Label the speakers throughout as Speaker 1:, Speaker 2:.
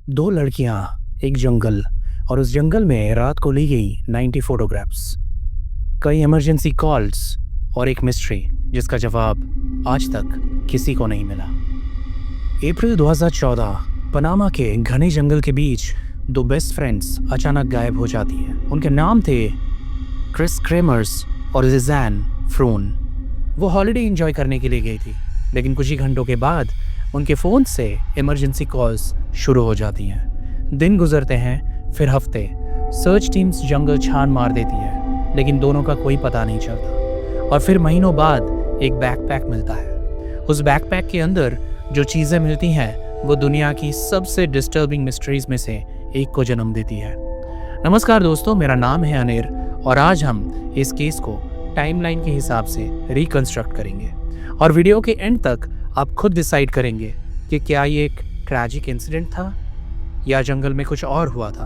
Speaker 1: दो लड़कियां, एक जंगल, और उस जंगल में रात को ली गई 90 फोटोग्राफ्स, कई इमरजेंसी कॉल्स और एक मिस्ट्री जिसका जवाब आज तक किसी को नहीं मिला। अप्रैल 2014, पनामा के घने जंगल के बीच दो बेस्ट फ्रेंड्स अचानक गायब हो जाती हैं। उनके नाम थे क्रिस क्रेमर्स और लिज़ैन फ्रून। वो हॉलिडे एंजॉय करने के लिए गई थी, लेकिन कुछ ही घंटों के बाद उनके फ़ोन से इमरजेंसी कॉल्स शुरू हो जाती हैं। दिन गुजरते हैं, फिर हफ्ते। सर्च टीम्स जंगल छान मार देती है, लेकिन दोनों का कोई पता नहीं चलता। और फिर महीनों बाद एक बैकपैक मिलता है। उस बैकपैक के अंदर जो चीज़ें मिलती हैं वो दुनिया की सबसे डिस्टर्बिंग मिस्ट्रीज में से एक को जन्म देती है। नमस्कार दोस्तों, मेरा नाम है अनिर और आज हम इस केस को टाइमलाइन के हिसाब से रिकंस्ट्रक्ट करेंगे और वीडियो के एंड तक आप खुद डिसाइड करेंगे कि क्या ये एक ट्रैजिक इंसिडेंट था या जंगल में कुछ और हुआ था।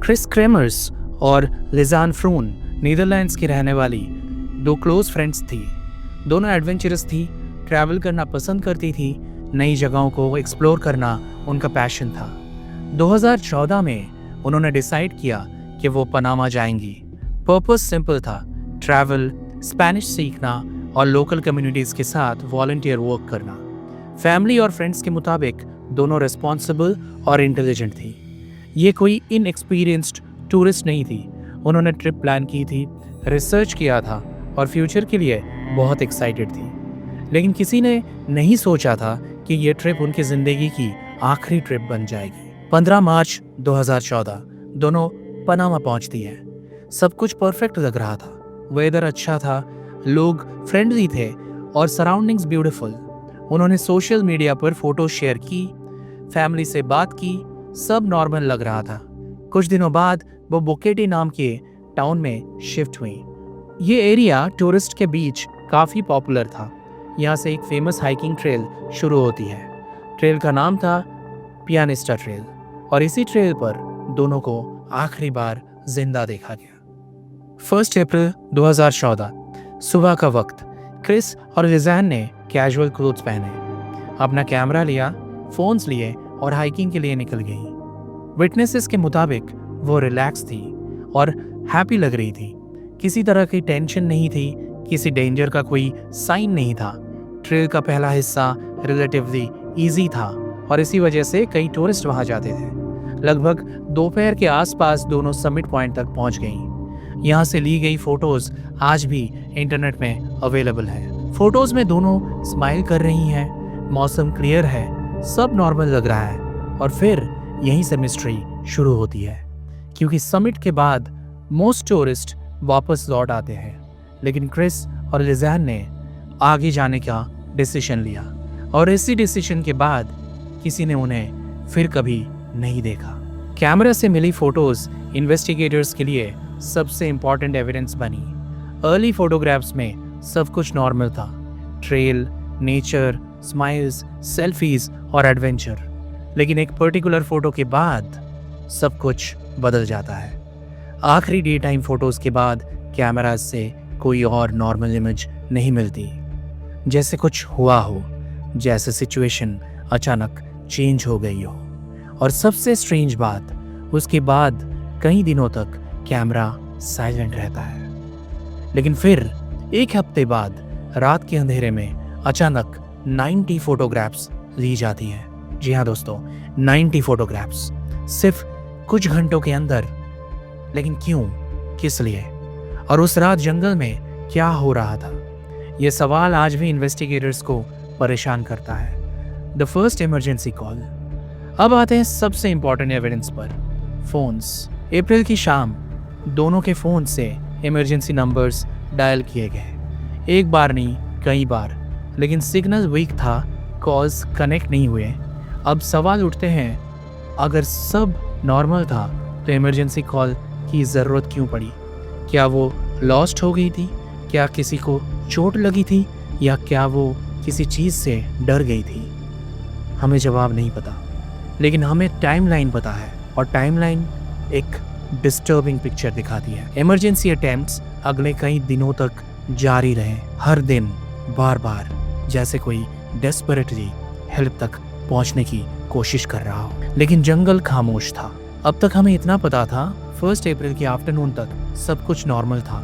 Speaker 1: क्रिस क्रेमर्स और लिज़ैन फ्रून नीदरलैंड्स की रहने वाली दो क्लोज फ्रेंड्स थी। दोनों एडवेंचरस थी, ट्रैवल करना पसंद करती थी, नई जगहों को एक्सप्लोर करना उनका पैशन था। 2014 में उन्होंने डिसाइड किया कि वो पनामा जाएंगी। पर्पस सिंपल था, ट्रैवल, स्पेनिश सीखना और लोकल कम्युनिटीज़ के साथ वॉलंटियर वर्क करना। फैमिली और फ्रेंड्स के मुताबिक दोनों रिस्पॉन्सिबल और इंटेलिजेंट थी। ये कोई इनएक्सपीरियंस्ड टूरिस्ट नहीं थी। उन्होंने ट्रिप प्लान की थी, रिसर्च किया था और फ्यूचर के लिए बहुत एक्साइटेड थी। लेकिन किसी ने नहीं सोचा था कि ये ट्रिप उनकी ज़िंदगी की आखिरी ट्रिप बन जाएगी। 15 मार्च 2014 दोनों पनामा पहुंचती हैं। सब कुछ परफेक्ट लग रहा था, वेदर अच्छा था, लोग फ्रेंडली थे और सराउंडिंग्स ब्यूटीफुल। उन्होंने सोशल मीडिया पर फोटो शेयर की, फैमिली से बात की, सब नॉर्मल लग रहा था। कुछ दिनों बाद वो बुकेटी नाम के टाउन में शिफ्ट हुई। ये एरिया टूरिस्ट के बीच काफ़ी पॉपुलर था। यहाँ से एक फेमस हाइकिंग ट्रेल शुरू होती है। ट्रेल का नाम था पियानिस्टा ट्रेल और इसी ट्रेल पर दोनों को आखिरी बार जिंदा देखा गया। 1 अप्रैल 2014 सुबह का वक्त। क्रिस और लिज़ैन ने कैजुअल क्लोथ्स पहने, अपना कैमरा लिया, फोन्स लिए और हाइकिंग के लिए निकल गई। विटनेसेस के मुताबिक वो रिलैक्स थी और हैप्पी लग रही थी। किसी तरह की टेंशन नहीं थी, किसी डेंजर का कोई साइन नहीं था। ट्रेल का पहला हिस्सा रिलेटिवली इजी था और इसी वजह से कई टूरिस्ट वहां जाते थे। लगभग दोपहर के आसपास दोनों समिट पॉइंट तक पहुंच गईं। यहाँ से ली गई फोटोज आज भी इंटरनेट में अवेलेबल है। फोटोज में दोनों स्माइल कर रही हैं, मौसम क्लियर है, सब नॉर्मल लग रहा है। और फिर यहीं से मिस्ट्री शुरू होती है, क्योंकि समिट के बाद मोस्ट टूरिस्ट वापस लौट आते हैं, लेकिन क्रिस और लिज़ैन ने आगे जाने का डिसीजन लिया और इसी डिसीजन के बाद किसी ने उन्हें फिर कभी नहीं देखा। कैमरा से मिली फोटोज इन्वेस्टिगेटर्स के लिए सबसे इंपॉर्टेंट एविडेंस बनी। अर्ली फोटोग्राफ्स में सब कुछ नॉर्मल था, ट्रेल, नेचर, स्माइल्स, सेल्फीज और एडवेंचर। लेकिन एक पर्टिकुलर फोटो के बाद सब कुछ बदल जाता है। आखिरी डे टाइम फोटोज के बाद कैमरा से कोई और नॉर्मल इमेज नहीं मिलती, जैसे कुछ हुआ हो, जैसे सिचुएशन अचानक चेंज हो गई हो। और सबसे स्ट्रेंज बात, उसके बाद कई दिनों तक कैमरा साइलेंट रहता है। लेकिन फिर एक हफ्ते बाद रात के अंधेरे में अचानक 90 फोटोग्राफ्स ली जाती हैं। जी हाँ दोस्तों, 90 फोटोग्राफ्स सिर्फ कुछ घंटों के अंदर। लेकिन क्यों, किस लिए और उस रात जंगल में क्या हो रहा था, ये सवाल आज भी इन्वेस्टिगेटर्स को परेशान करता है। The first emergency call. अब आते हैं सबसे इंपॉर्टेंट एविडेंस पर, फोन्स। अप्रैल की शाम दोनों के फ़ोन से इमरजेंसी नंबर्स डायल किए गए, एक बार नहीं कई बार, लेकिन सिग्नल वीक था, कॉल्स कनेक्ट नहीं हुए। अब सवाल उठते हैं, अगर सब नॉर्मल था तो इमरजेंसी कॉल की ज़रूरत क्यों पड़ी? क्या वो लॉस्ट हो गई थी? क्या किसी को चोट लगी थी? या क्या वो किसी चीज़ से डर गई थी? हमें जवाब नहीं पता, लेकिन हमें टाइमलाइन पता है और टाइमलाइन एक डिस्टर्बिंग पिक्चर दिखाती है। इमरजेंसी अटेम्प्ट्स अगले कई दिनों तक जारी रहे, हर दिन बार बार, जैसे कोई डेस्परेटली हेल्प तक पहुंचने की कोशिश कर रहा हो, लेकिन जंगल खामोश था। अब तक हमें इतना पता था, 1 अप्रैल की आफ्टरनून तक सब कुछ नॉर्मल था।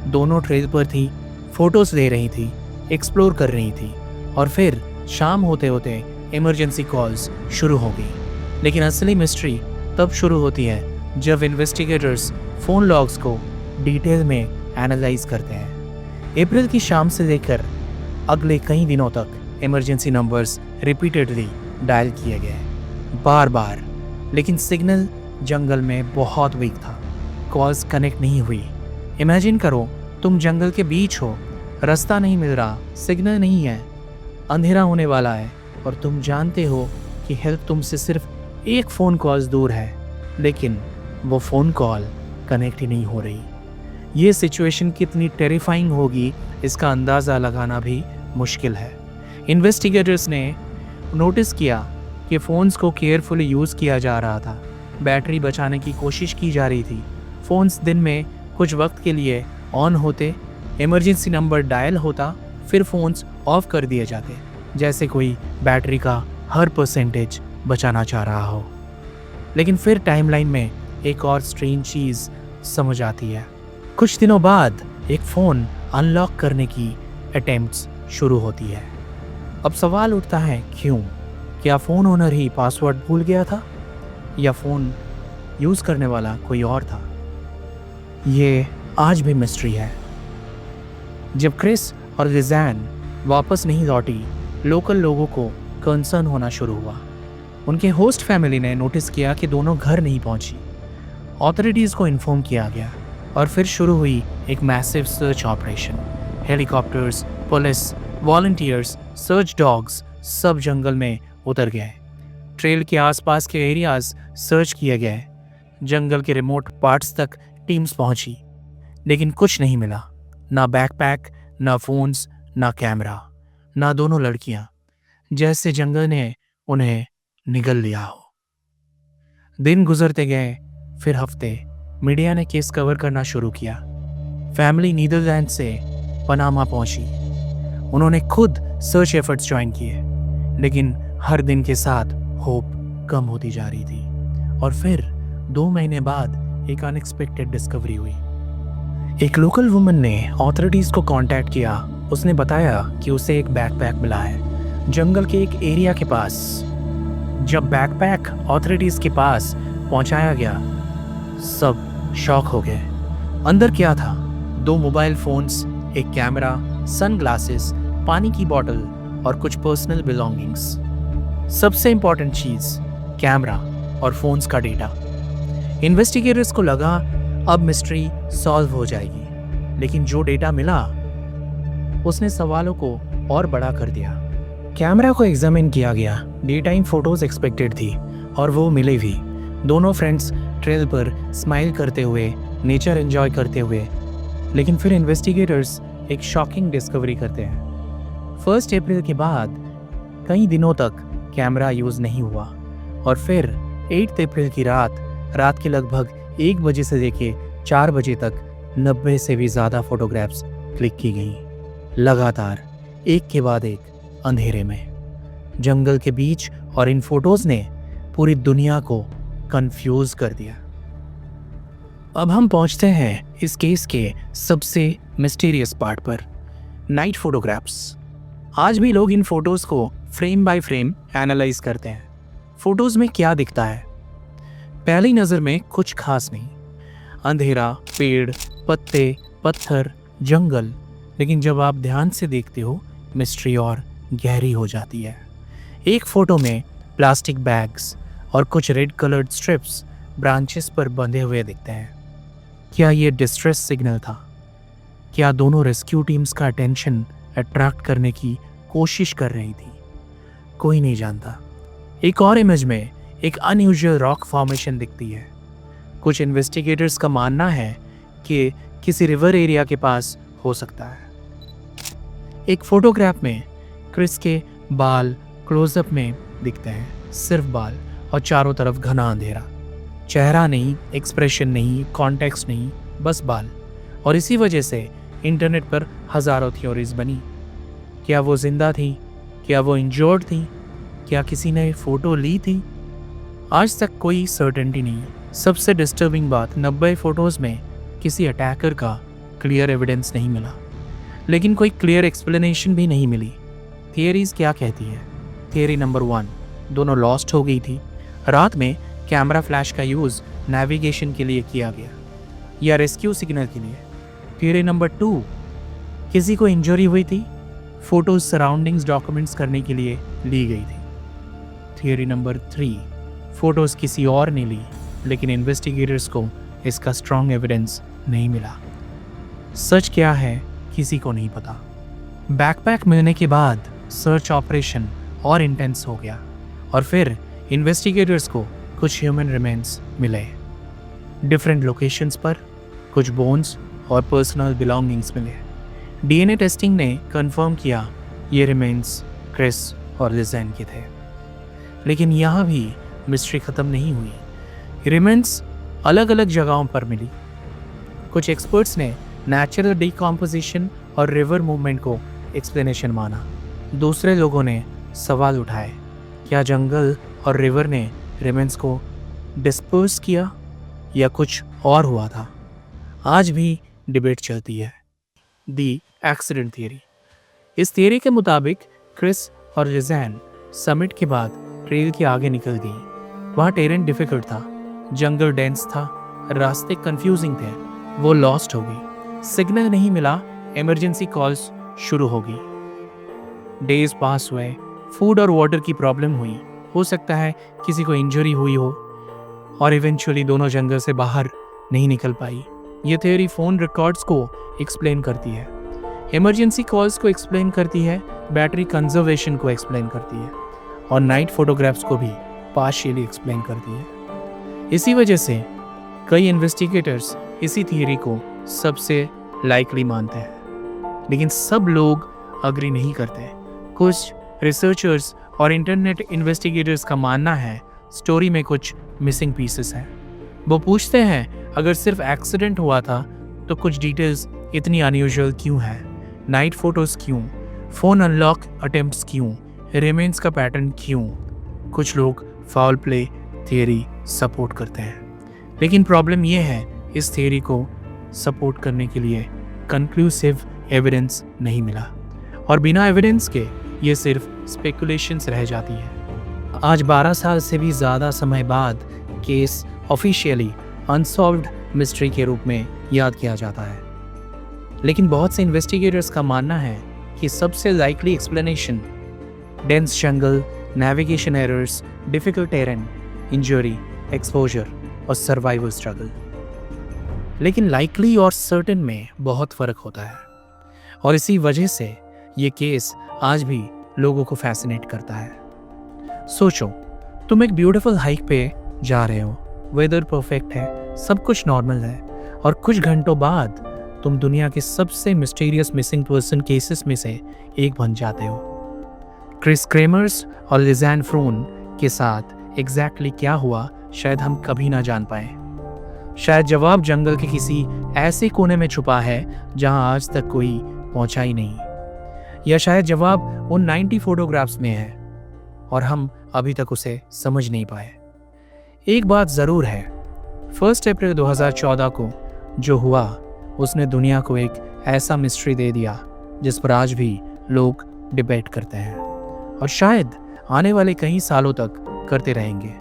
Speaker 1: दोनों ट्रेल पर थी, फोटोज ले रही थी, एक्सप्लोर कर रही थी, और फिर शाम होते होते इमरजेंसी कॉल्स शुरू हो गई। लेकिन असली मिस्ट्री तब शुरू होती है जब इन्वेस्टिगेटर्स फ़ोन लॉग्स को डिटेल में एनालाइज करते हैं। अप्रैल की शाम से लेकर अगले कई दिनों तक इमरजेंसी नंबर्स रिपीटेडली डायल किए गए, बार बार, लेकिन सिग्नल जंगल में बहुत वीक था। कॉल्स कनेक्ट नहीं हुई। इमेजिन करो, तुम जंगल के बीच हो, रास्ता नहीं मिल रहा, सिग्नल नहीं है, अंधेरा होने वाला है, और तुम जानते हो कि हेल्प तुमसे सिर्फ एक फ़ोन कॉल्स दूर है, लेकिन वो फ़ोन कॉल कनेक्ट ही नहीं हो रही। ये सिचुएशन कितनी टेरिफाइंग होगी इसका अंदाज़ा लगाना भी मुश्किल है। इन्वेस्टिगेटर्स ने नोटिस किया कि फ़ोन्स को केयरफुली यूज़ किया जा रहा था, बैटरी बचाने की कोशिश की जा रही थी। फ़ोन्स दिन में कुछ वक्त के लिए ऑन होते, इमरजेंसी नंबर डायल होता, फिर फ़ोन्स ऑफ कर दिए जाते, जैसे कोई बैटरी का हर परसेंटेज बचाना चाह रहा हो। लेकिन फिर टाइमलाइन में एक और स्ट्रेंज चीज़ समझ आती है। कुछ दिनों बाद एक फ़ोन अनलॉक करने की अटेम्प्ट्स शुरू होती है। अब सवाल उठता है, क्यों? क्या फ़ोन ओनर ही पासवर्ड भूल गया था, या फ़ोन यूज़ करने वाला कोई और था? ये आज भी मिस्ट्री है। जब क्रिस और लिज़ैन वापस नहीं लौटी, लोकल लोगों को कंसर्न होना शुरू हुआ। उनके होस्ट फैमिली ने नोटिस किया कि दोनों घर नहीं पहुंची। ऑथोरिटीज़ को इन्फॉर्म किया गया और फिर शुरू हुई एक massive search operation. Helicopters, police, volunteers, search dogs सब जंगल में उतर गए। ट्रेल के आसपास के एरियाज सर्च किए गए। जंगल के रिमोट पार्ट्स तक टीम्स पहुंची, लेकिन कुछ नहीं मिला। ना बैकपैक, ना फोन्स, ना कैमरा, ना दोनों लड़कियां। जैसे जंगल ने उन्हें निगल लिया हो। दिन गुजरते गए, फिर हफ्ते। मीडिया ने केस कवर करना शुरू किया। फैमिली नीदरलैंड से पनामा पहुंची। उन्होंने खुद सर्च एफर्ट्स ज्वाइन किए, लेकिन हर दिन के साथ होप कम होती जा रही थी। और फिर 2 महीने बाद एक अनएक्सपेक्टेड डिस्कवरी हुई। एक लोकल वुमन ने ऑथोरिटीज़ को कांटेक्ट किया। उसने बताया कि उसे एक बैकपैक मिला है जंगल के एक एरिया के पास। जब बैकपैक ऑथोरिटीज़ के पास पहुंचाया गया, सब शॉक हो गए। अंदर क्या था? 2 मोबाइल फ़ोन्स, एक कैमरा, सनग्लासेस, पानी की बोतल और कुछ पर्सनल बिलोंगिंग्स। सबसे इंपॉर्टेंट चीज़, कैमरा और फ़ोन्स का डेटा। इन्वेस्टिगेटर्स को लगा अब मिस्ट्री सॉल्व हो जाएगी, लेकिन जो डेटा मिला उसने सवालों को और बड़ा कर दिया। कैमरा को एग्जामिन किया गया। डे टाइम फोटोज एक्सपेक्टेड थी और वो मिले भी। दोनों फ्रेंड्स ट्रेल पर स्माइल करते हुए, नेचर एंजॉय करते हुए। लेकिन फिर इन्वेस्टिगेटर्स एक शॉकिंग डिस्कवरी करते हैं। 1 अप्रैल के बाद कई दिनों तक कैमरा यूज़ नहीं हुआ, और फिर 8 अप्रैल की रात के लगभग 1 बजे से लेके 4 बजे तक 90 से भी ज़्यादा फोटोग्राफ्स क्लिक की गई, लगातार, एक के बाद एक, अंधेरे में, जंगल के बीच। और इन फोटोज़ ने पूरी दुनिया को कंफ्यूज कर दिया। अब हम पहुंचते हैं इस केस के सबसे मिस्टीरियस पार्ट पर, नाइट फोटोग्राफ्स। आज भी लोग इन फोटोज़ को फ्रेम बाय फ्रेम एनालाइज करते हैं। फोटोज़ में क्या दिखता है? पहली नज़र में कुछ खास नहीं, अंधेरा, पेड़, पत्ते, पत्थर, जंगल। लेकिन जब आप ध्यान से देखते हो, मिस्ट्री और गहरी हो जाती है। एक फ़ोटो में प्लास्टिक बैग्स और कुछ रेड कलर्ड स्ट्रिप्स ब्रांचेस पर बंधे हुए दिखते हैं। क्या ये डिस्ट्रेस सिग्नल था? क्या दोनों रेस्क्यू टीम्स का अटेंशन अट्रैक्ट करने की कोशिश कर रही थी? कोई नहीं जानता। एक और इमेज में एक अनयूजुअल रॉक फॉर्मेशन दिखती है। कुछ इन्वेस्टिगेटर्स का मानना है कि किसी रिवर एरिया के पास हो सकता है। एक फोटोग्राफ में क्रिस के बाल क्लोजअप में दिखते हैं, सिर्फ बाल, और चारों तरफ घना अंधेरा। चेहरा नहीं, एक्सप्रेशन नहीं, कॉन्टेक्स्ट नहीं, बस बाल। और इसी वजह से इंटरनेट पर हज़ारों थ्योरीज बनी। क्या वो जिंदा थी? क्या वो इंजर्ड थी? क्या किसी ने फ़ोटो ली थी? आज तक कोई सर्टेनिटी नहीं। सबसे डिस्टर्बिंग बात, 90 फ़ोटोज़ में किसी अटैकर का क्लियर एविडेंस नहीं मिला, लेकिन कोई क्लियर एक्सप्लेनेशन भी नहीं मिली। थियरीज़ क्या कहती है? थियरी नंबर 1, दोनों लॉस्ट हो गई थी। रात में कैमरा फ्लैश का यूज़ नेविगेशन के लिए किया गया या रेस्क्यू सिग्नल के लिए। थियरी नंबर 2, किसी को इंजरी हुई थी, फ़ोटोज़ सराउंडिंग्स डॉक्यूमेंट्स करने के लिए ली गई थी। थियरी नंबर 3, फ़ोटोज़ किसी और ने ली, लेकिन इन्वेस्टिगेटर्स को इसका स्ट्रॉन्ग एविडेंस नहीं मिला। सच क्या है किसी को नहीं पता। बैकपैक मिलने के बाद सर्च ऑपरेशन और इंटेंस हो गया और फिर इन्वेस्टिगेटर्स को कुछ ह्यूमन रिमेन्स मिले डिफरेंट लोकेशंस पर, कुछ बोन्स और पर्सनल बिलोंगिंग्स मिले। डीएनए टेस्टिंग ने कंफर्म किया ये रिमेन्स क्रिस और लिज़ैन के थे। लेकिन यहाँ भी मिस्ट्री ख़त्म नहीं हुई। रिमेन्स अलग अलग जगहों पर मिली। कुछ एक्सपर्ट्स ने नेचुरल डिकम्पोजिशन और रिवर मूवमेंट को एक्सप्लेनेशन माना। दूसरे लोगों ने सवाल उठाए, क्या जंगल और रिवर ने रिमेन्स को डिस्पर्स किया या कुछ और हुआ था? आज भी डिबेट चलती है। दी एक्सीडेंट थियरी। इस थियरी के मुताबिक क्रिस और लिज़ैन समिट के बाद ट्रेल के आगे निकल गई। वहाँ टेरेन डिफिकल्ट था, जंगल डेंस था, रास्ते कंफ्यूजिंग थे। वो लॉस्ट हो गई, सिग्नल नहीं मिला, इमरजेंसी कॉल्स शुरू हो गई। डेज पास हुए, फूड और वाटर की प्रॉब्लम हुई, हो सकता है किसी को इंजरी हुई हो, और इवेंचुअली दोनों जंगल से बाहर नहीं निकल पाई। ये थ्योरी फ़ोन रिकॉर्ड्स को एक्सप्लेन करती है, इमरजेंसी कॉल्स को एक्सप्लेन करती है, बैटरी कंजर्वेशन को एक्सप्लेन करती है और नाइट फोटोग्राफ्स को भी पार्शियली एक्सप्लेन करती है। इसी वजह से कई इन्वेस्टिगेटर्स इसी थियरी को सबसे लाइकली मानते हैं, लेकिन सब लोग अग्री नहीं करते। कुछ रिसर्चर्स और इंटरनेट इन्वेस्टिगेटर्स का मानना है स्टोरी में कुछ मिसिंग पीसेस हैं। वो पूछते हैं, अगर सिर्फ एक्सीडेंट हुआ था तो कुछ डिटेल्स इतनी अनयूजुअल क्यों है? नाइट फोटोज़ क्यों? फ़ोन अनलॉक अटेम्प्ट्स क्यों? रिमेन्स का पैटर्न क्यों? कुछ लोग फाउल प्ले थियरी सपोर्ट करते हैं, लेकिन प्रॉब्लम ये है इस थियरी को सपोर्ट करने के लिए कंक्लूसिव एविडेंस नहीं मिला और बिना एविडेंस के ये सिर्फ स्पेकुलेशंस रह जाती है। आज 12 साल से भी ज़्यादा समय बाद केस ऑफिशियली अनसॉल्व्ड मिस्ट्री के रूप में याद किया जाता है, लेकिन बहुत से इन्वेस्टिगेटर्स का मानना है कि सबसे लाइकली एक्सप्लेनेशन डेंस जंगल, navigation errors, difficult terrain, injury, exposure और सर्वाइवल स्ट्रगल। लेकिन लाइकली और सर्टेन में बहुत फ़र्क होता है और इसी वजह से ये केस आज भी लोगों को फैसिनेट करता है। सोचो, तुम एक ब्यूटीफुल हाइक पे जा रहे हो, वेदर परफेक्ट है, सब कुछ नॉर्मल है और कुछ घंटों बाद तुम दुनिया के सबसे मिस्टीरियस मिसिंग पर्सन केसेस में से एक बन जाते हो। क्रिस क्रेमर्स और लिज़ैन फ्रोन के साथ एग्जैक्टली क्या हुआ शायद हम कभी ना जान पाए। शायद जवाब जंगल के किसी ऐसे कोने में छुपा है जहां आज तक कोई पहुंचा ही नहीं, या शायद जवाब उन 90 फोटोग्राफ्स में है और हम अभी तक उसे समझ नहीं पाए। एक बात ज़रूर है, 1 अप्रैल 2014 को जो हुआ उसने दुनिया को एक ऐसा मिस्ट्री दे दिया जिस पर आज भी लोग डिबेट करते हैं और शायद आने वाले कई सालों तक करते रहेंगे।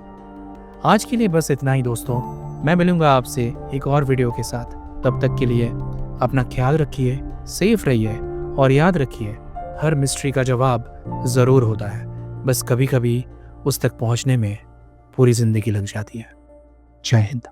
Speaker 1: आज के लिए बस इतना ही दोस्तों, मैं मिलूंगा आपसे एक और वीडियो के साथ। तब तक के लिए अपना ख्याल रखिए, सेफ रहिए और याद रखिए, हर मिस्ट्री का जवाब ज़रूर होता है, बस कभी कभी उस तक पहुंचने में पूरी ज़िंदगी लग जाती है। जय हिंद।